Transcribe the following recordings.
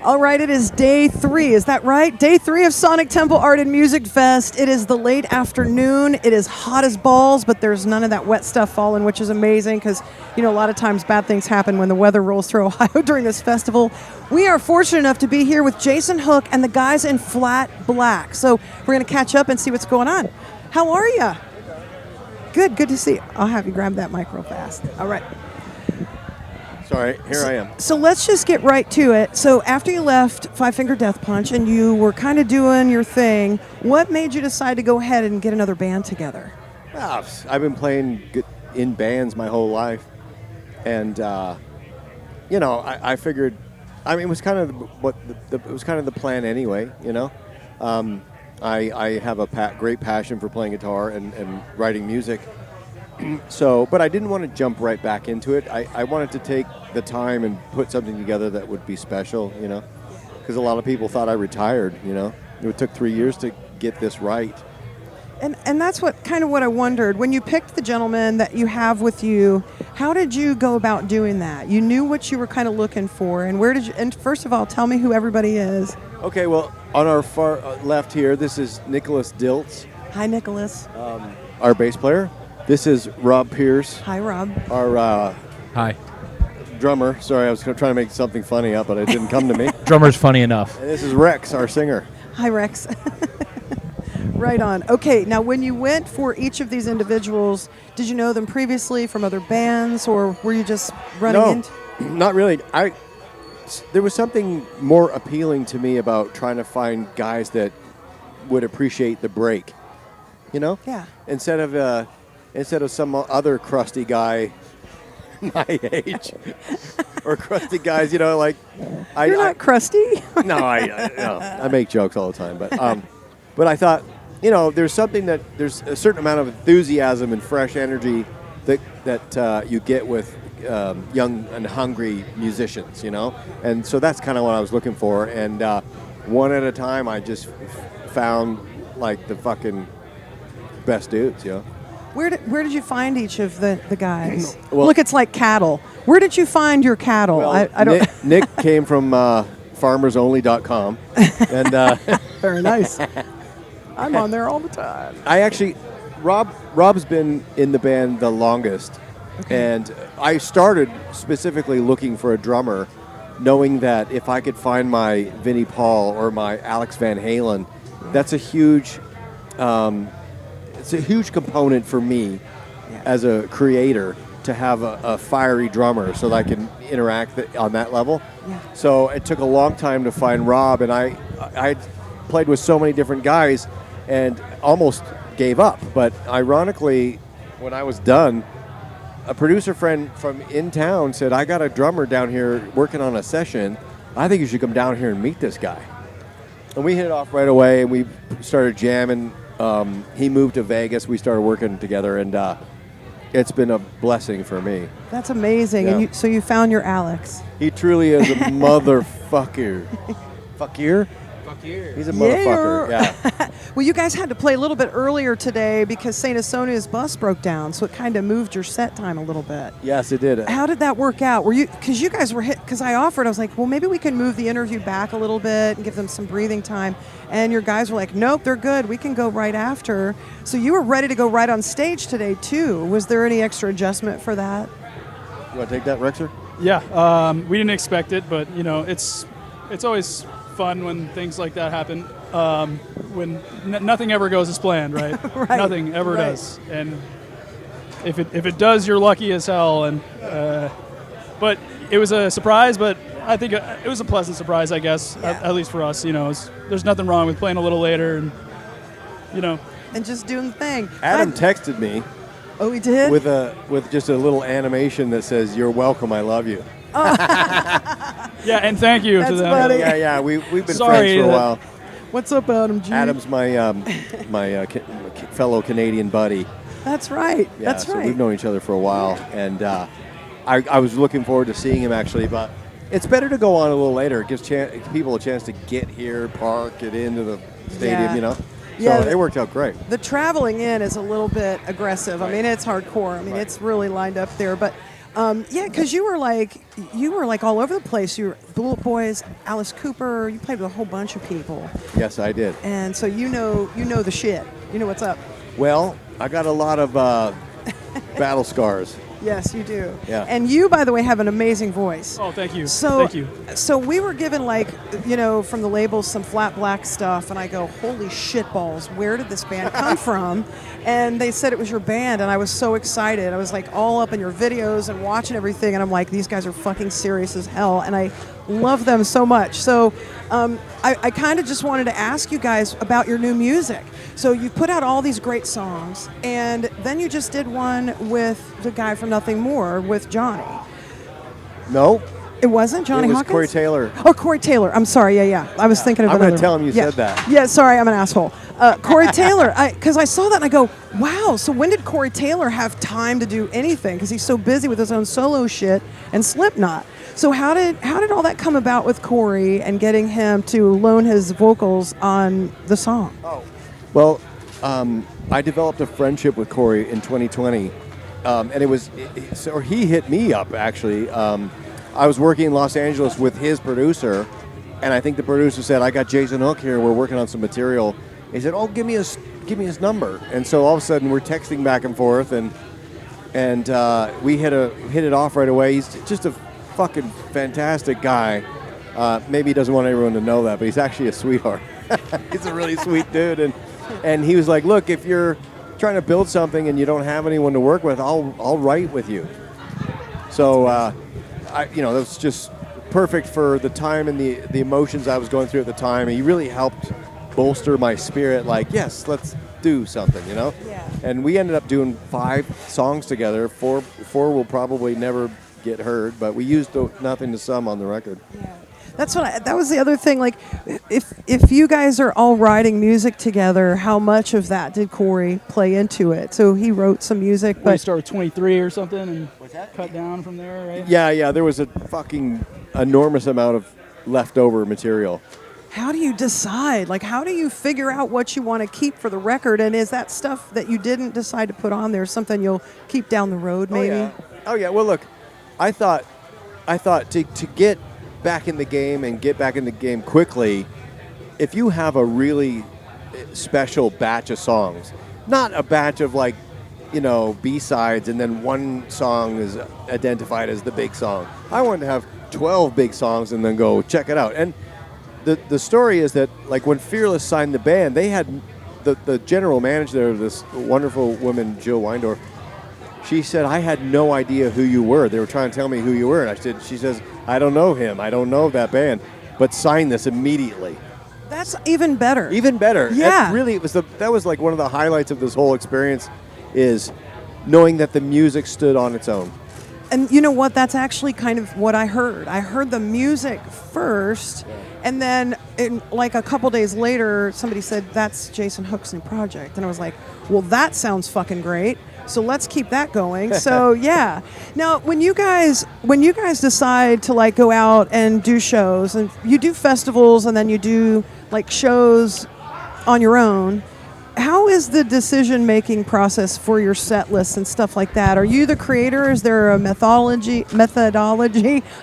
All right, it is day 3. Is that right? Day 3 of Sonic Temple Art and Music Fest. It is the late afternoon. It is hot as balls, but there's none of that wet stuff falling, which is amazing because, a lot of times bad things happen when the weather rolls through Ohio during this festival. We are fortunate enough to be here with Jason Hook and the guys in Flat Black. So we're going to catch up and see what's going on. How are you? Good to see you. I'll have you grab that mic real fast. All right. Sorry, here I am. So let's just get right to it. So after you left Five Finger Death Punch and you were kind of doing your thing, what made you decide to go ahead and get another band together? Well, I've been playing in bands my whole life, and I figured, it was kind of the plan anyway. I have a great passion for playing guitar and writing music. So, but I didn't want to jump right back into it. I wanted to take the time and put something together that would be special, because a lot of people thought I retired, It took 3 years to get this right. And that's what I wondered. When you picked the gentleman that you have with you, how did you go about doing that? You knew what you were kind of looking for, and and first of all, tell me who everybody is. Okay, well, on our far left here, this is Nicholas Diltz. Hi, Nicholas. Our bass player. This is Rob Pierce. Hi, Rob. Our Hi. Drummer. Sorry, I was trying to make something funny up, but it didn't come to me. Drummer's funny enough. And this is Rex, our singer. Hi, Rex. Right on. Okay, now when you went for each of these individuals, did you know them previously from other bands, or were you just running into? No, not really. There was something more appealing to me about trying to find guys that would appreciate the break. Yeah. Instead of some other crusty guy my age, or crusty guys, You're not crusty. No, I make jokes all the time, but I thought, there's a certain amount of enthusiasm and fresh energy that you get with young and hungry musicians, and so that's kind of what I was looking for, and one at a time, I just found like the fucking best dudes, Where did you find each of the guys? Well, look, it's like cattle. Where did you find your cattle? Well, I don't. Nick came from farmersonly.com, and very nice. I'm on there all the time. Rob's been in the band the longest, and I started specifically looking for a drummer, knowing that if I could find my Vinnie Paul or my Alex Van Halen, that's a huge. It's a huge component for me as a creator to have a fiery drummer so that I can interact on that level. Yeah. So it took a long time to find Rob, and I played with so many different guys and almost gave up. But ironically, when I was done, a producer friend from in town said, I got a drummer down here working on a session. I think you should come down here and meet this guy. And we hit it off right away, and we started jamming. He moved to Vegas. We started working together, and it's been a blessing for me. That's amazing. Yeah. And so you found your Alex. He truly is a motherfucker. Fucker? He's a motherfucker. Yeah. Well, you guys had to play a little bit earlier today because St. Asonia's bus broke down, so it kind of moved your set time a little bit. Yes, it did. How did that work out? Because you guys were hit, because I was like, well, maybe we can move the interview back a little bit and give them some breathing time. And your guys were like, nope, they're good. We can go right after. So you were ready to go right on stage today, too. Was there any extra adjustment for that? You want to take that, Rexer? Yeah, we didn't expect it, but, it's always fun when things like that happen. When nothing ever goes as planned, right? Right. Nothing ever does. And if it does, you're lucky as hell. And but it was a surprise. But I think it was a pleasant surprise, I guess, at least for us. There's nothing wrong with playing a little later, and and just doing the thing. Adam texted me. Oh, he did? With just a little animation that says, "You're welcome, I love you." Yeah, and thank you to them. Funny. Yeah, we've been friends for a while. What's up, Adam G? Adam's my fellow Canadian buddy. That's right. Yeah, That's so right. we've known each other for a while, and I was looking forward to seeing him actually, but it's better to go on a little later. It gives people a chance to get here, park, get into the stadium, So it worked out great. The traveling in is a little bit aggressive. Right. I mean, it's hardcore. I mean, It's really lined up there. But Yeah, because you were like all over the place. You were Bullet Boys, Alice Cooper. You played with a whole bunch of people, Yes, I did. and so you know the shit. You know what's up. Well, I got a lot of battle scars. Yes, you do. Yeah. And you, by the way, have an amazing voice. Oh, thank you. So, Thank you. So we were given, like, from the labels some flat black stuff, and I go, holy shit balls, where did this band come from? And they said it was your band, and I was so excited. I was like all up in your videos and watching everything, and I'm like, these guys are fucking serious as hell, and I love them so much. So I kind of just wanted to ask you guys about your new music. So you put out all these great songs, and then you just did one with the guy from Nothing More, with Johnny. No, It wasn't Johnny it was Hawkins? Corey Taylor. Oh, Corey Taylor. I'm sorry. Yeah. I was thinking of I'm another gonna tell him you yeah. said that. Yeah, sorry. I'm an asshole. Corey Taylor. Because I saw that and I go, wow. So when did Corey Taylor have time to do anything? Because he's so busy with his own solo shit and Slipknot. So how did all that come about with Corey and getting him to loan his vocals on the song? Well, I developed a friendship with Corey in 2020, and he hit me up actually. I was working in Los Angeles with his producer, and I think the producer said, "I got Jason Hook here. We're working on some material." He said, "Oh, give me his number." And so all of a sudden we're texting back and forth, and we hit it off right away. He's just a fucking fantastic guy. Maybe he doesn't want everyone to know that, but he's actually a sweetheart. He's a really sweet dude, and he was like, "Look, if you're trying to build something and you don't have anyone to work with, I'll write with you." So that was just perfect for the time and the emotions I was going through at the time. He really helped bolster my spirit. Like, yes, let's do something, Yeah. And we ended up doing 5 songs together. Four will probably never get heard, but we used Nothing to Some on the record. Yeah. That was the other thing. Like, if you guys are all writing music together, how much of that did Corey play into it? So he wrote some music, We but start with 23 or something and cut down from there, right? Yeah, there was a fucking enormous amount of leftover material. how do you decide? Like, how do you figure out what you want to keep for the record? And is that stuff that you didn't decide to put on there something you'll keep down the road, maybe? Oh yeah. Well, look, I thought to get back in the game and get back in the game quickly, if you have a really special batch of songs, not a batch of like, B-sides and then one song is identified as the big song. I wanted to have 12 big songs and then go check it out. And the story is that, like, when Fearless signed the band, they had the general manager there, this wonderful woman, Jill Weindorf. She said, "I had no idea who you were. They were trying to tell me who you were." And she says, "I don't know him. I don't know that band, but sign this immediately." That's even better. Even better. Yeah. And really, that was like one of the highlights of this whole experience, is knowing that the music stood on its own. And you know what? That's actually kind of what I heard. I heard the music first, and then like a couple days later, somebody said, "That's Jason Hook's new project." And I was like, well, that sounds fucking great. So let's keep that going. So yeah. Now, when you guys decide to like go out and do shows, and you do festivals, and then you do like shows on your own, how is the decision-making process for your set lists and stuff like that? Are you the creator? Is there a methodology?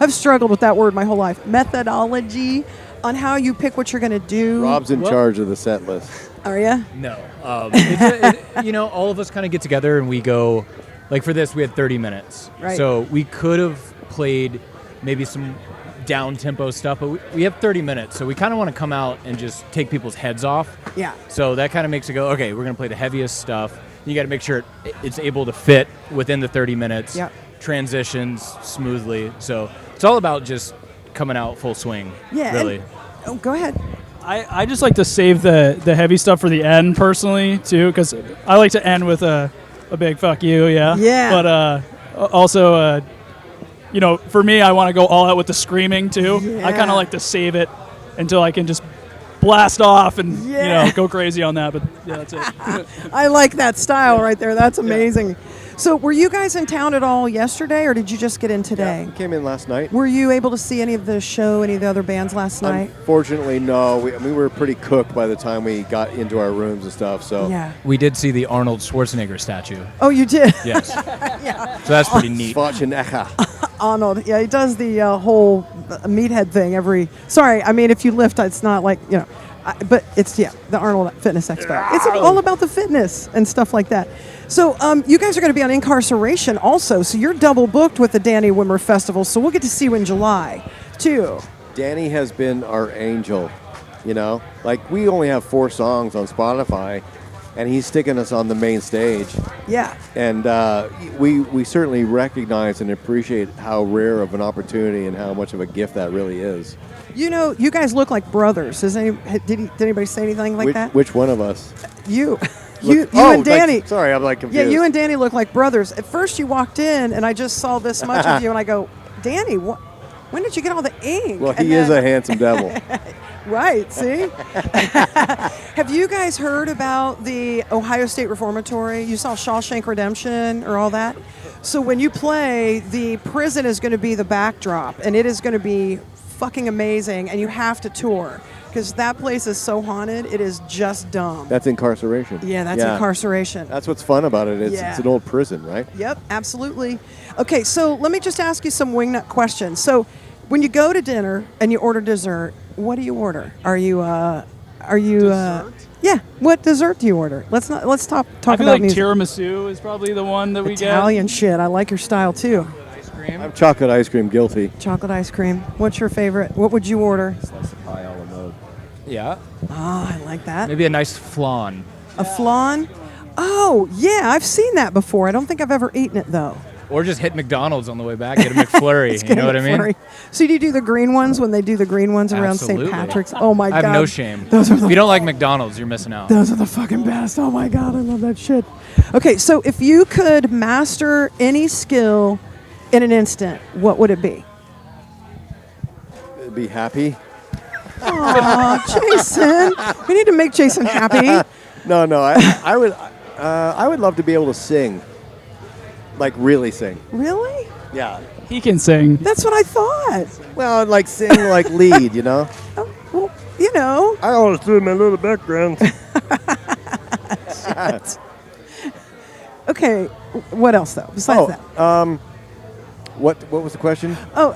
I've struggled with that word my whole life. Methodology on how you pick what you're going to do. Rob's in charge of the set list. Are you? No. All of us kind of get together and we go, like for this, we had 30 minutes. Right. So we could have played maybe some down-tempo stuff, but we have 30 minutes. So we kind of want to come out and just take people's heads off. Yeah. So that kind of makes it go, okay, we're going to play the heaviest stuff. You got to make sure it's able to fit within the 30 minutes. Yeah. Transitions smoothly. So it's all about just coming out full swing. Yeah. Really. Go ahead. I just like to save the heavy stuff for the end personally too, because I like to end with a big fuck you, yeah. Yeah. But also, for me, I want to go all out with the screaming too. Yeah. I kind of like to save it until I can just blast off and Yeah. go crazy on that. But yeah, that's it. I like that style right there. That's amazing. So were you guys in town at all yesterday, or did you just get in today? We came in last night. Were you able to see any of the show, any of the other bands last night? Unfortunately, no. We were pretty cooked by the time we got into our rooms and stuff. So Yeah. We did see the Arnold Schwarzenegger statue. Oh, you did? Yes. So that's pretty neat. Schwarzenegger. Arnold. Yeah, he does the whole meathead thing every. Sorry, I mean, if you lift, it's not like, but it's, the Arnold Fitness Expo. It's all about the fitness and stuff like that. So you guys are going to be on Incarceration also. So you're double booked with the Danny Wimmer Festival. So we'll get to see you in July, too. Danny has been our angel, Like, we only have 4 songs on Spotify, and he's sticking us on the main stage. Yeah. And we certainly recognize and appreciate how rare of an opportunity and how much of a gift that really is. You guys look like brothers. Did anybody say anything like that? Which one of us? You. You and Danny. Sorry, I'm like confused. Yeah, you and Danny look like brothers. At first you walked in, and I just saw this much of you, and I go, Danny, when did you get all the ink? Well, he is a handsome devil. Right, see? Have you guys heard about the Ohio State Reformatory? You saw Shawshank Redemption or all that? So when you play, the prison is going to be the backdrop, and it is going to be fucking amazing, and you have to tour because that place is so haunted. It is just dumb. That's Incarceration. Yeah, that's Incarceration. That's what's fun about it. It's an old prison, right? Yep, absolutely. Okay, so let me just ask you some wingnut questions. So when you go to dinner and you order dessert, what do you order? Are you Dessert? Yeah, what dessert do you order? Let's talk I feel about like music. tiramisu is probably the one that we get. Italian shit. I like your style too. Ice cream. I'm chocolate ice cream guilty. Chocolate ice cream. What's your favorite? What would you order? Slice of pie a la mode. Yeah. Oh, I like that. Maybe a nice flan. A flan? Oh, yeah, I've seen that before. I don't think I've ever eaten it though. Or just hit McDonald's on the way back, get a McFlurry. You know what I mean? So do you do the green ones when they do the green ones around Absolutely. St. Patrick's? Oh my God. I have no shame. Those are If you don't like McDonald's, you're missing out. Those are the fucking best. Oh my God, I love that shit. Okay, so if you could master any skill in an instant, what would it be? Be happy. Oh, Jason. We need to make Jason happy. No. I would love to be able to sing. Like really sing. Really? Yeah. He can sing. That's what I thought. Well, like sing like lead, Oh, well, I always do my little background. Okay, what else though? Besides that. What was the question? Oh,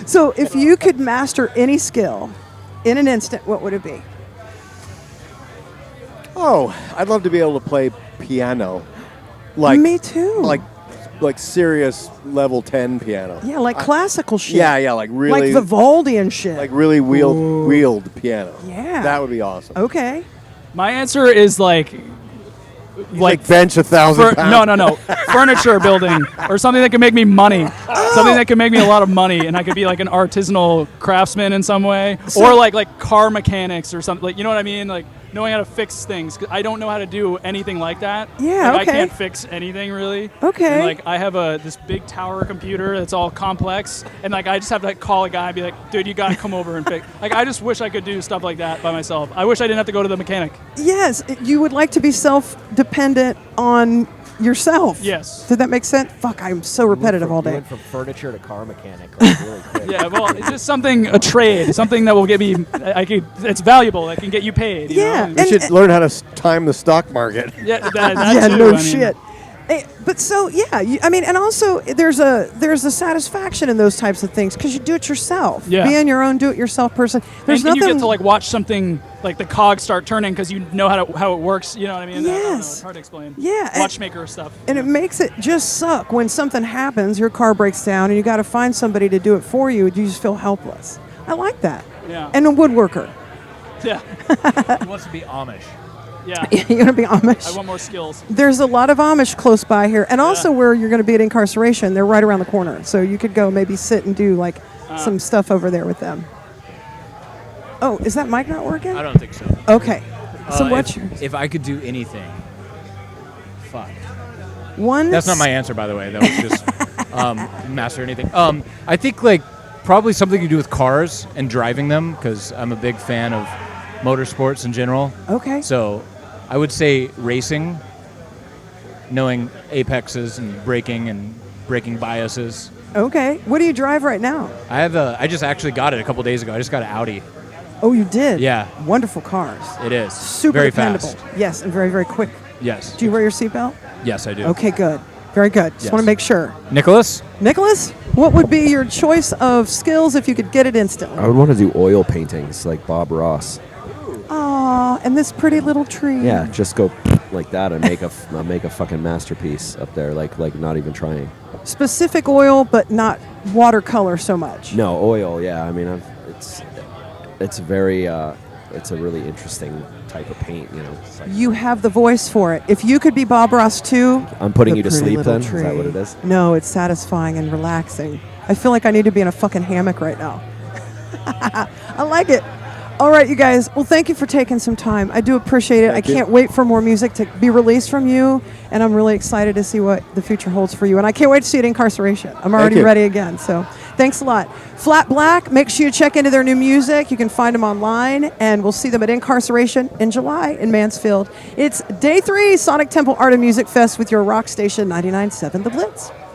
so if you could master any skill in an instant, what would it be? Oh, I'd love to be able to play piano. Like Me too. Like serious level 10 piano. Yeah, like classical shit. Yeah, like really Like Vivaldi and shit. like really wheeled piano. Yeah. That would be awesome. Okay. My answer is like bench 1,000 pounds. No. Furniture building or something that can make me money. Something that can make me a lot of money, and I could be like an artisanal craftsman in some way, or like car mechanics or something. Like, you know what I mean? Like knowing how to fix things. 'Cause I don't know how to do anything like that. Yeah, Like, okay. I can't fix anything really. Okay. And like I have this big tower computer that's all complex, and like I just have to call a guy and be like, dude, you gotta come over and fix. Like I just wish I could do stuff like that by myself. I wish I didn't have to go to the mechanic. Yes, you would like to be self-dependent on yourself. Yes. Did that make sense? Fuck, I'm so repetitive all You day. went from furniture to car mechanic like really quick. Yeah, well, it's just a trade, something that will get me. It's valuable. That can get you paid. You Yeah, know? You should learn how to time the stock market. Yeah, that Yeah, too, no I mean. shit. But so yeah, and also there's a satisfaction in those types of things because you do it yourself. Yeah. Being your own do-it-yourself person. There's And nothing. you get to like watch something like the cogs start turning because you know how it works. You know what I mean? I don't know, Yes. it's hard to explain. Yeah, and- Watchmaker stuff. and it makes it just suck when something happens, your car breaks down, and you got to find somebody to do it for you. You just feel helpless. I like that. Yeah. And a woodworker. Yeah. He wants to be Amish. Yeah. You're gonna be Amish. I want more skills. There's a lot of Amish close by here, and also where you're going to be at Incarceration. They're right around the corner, so you could go maybe sit and do like some stuff over there with them. Oh, is that mic not working? I don't think so. Okay. So what's if I could do anything, fuck. one? That's not my answer, by the way. That was just master anything. I think like probably something to do with cars and driving them because I'm a big fan of motorsports in general. Okay. So I would say racing, knowing apexes and braking biases. Okay. What do you drive right now? I just actually got it a couple days ago. I just got an Audi. Oh, you did? Yeah. Wonderful cars. It is. Super very dependable. fast. Yes, and very, very quick. Yes. Do you wear your seatbelt? Yes, I do. Okay, good. Very good. Just Yes. want to make sure. Nicholas? Nicholas, what would be your choice of skills if you could get it instantly? I would want to do oil paintings like Bob Ross. Aw, and this pretty little tree. Yeah, just go like that and make a fucking masterpiece up there, like not even trying. Specific oil, but not watercolor so much. No oil. Yeah, I mean, it's very it's a really interesting type of paint. You know, it's like, You have the voice for it. If you could be Bob Ross too. I'm putting the you to pretty sleep. little Then tree. is that what it is? No, it's satisfying and relaxing. I feel like I need to be in a fucking hammock right now. I like it. All right, you guys. Well, thank you for taking some time. I do appreciate it. Thank I you. can't wait for more music to be released from you, and I'm really excited to see what the future holds for you. And I can't wait to see it in Incarceration. I'm already you. ready again. So thanks a lot. Flat Black, make sure you check into their new music. You can find them online, and we'll see them at Incarceration in July in Mansfield. It's Day 3 Sonic Temple Art and Music Fest with your rock station 99.7 The Blitz.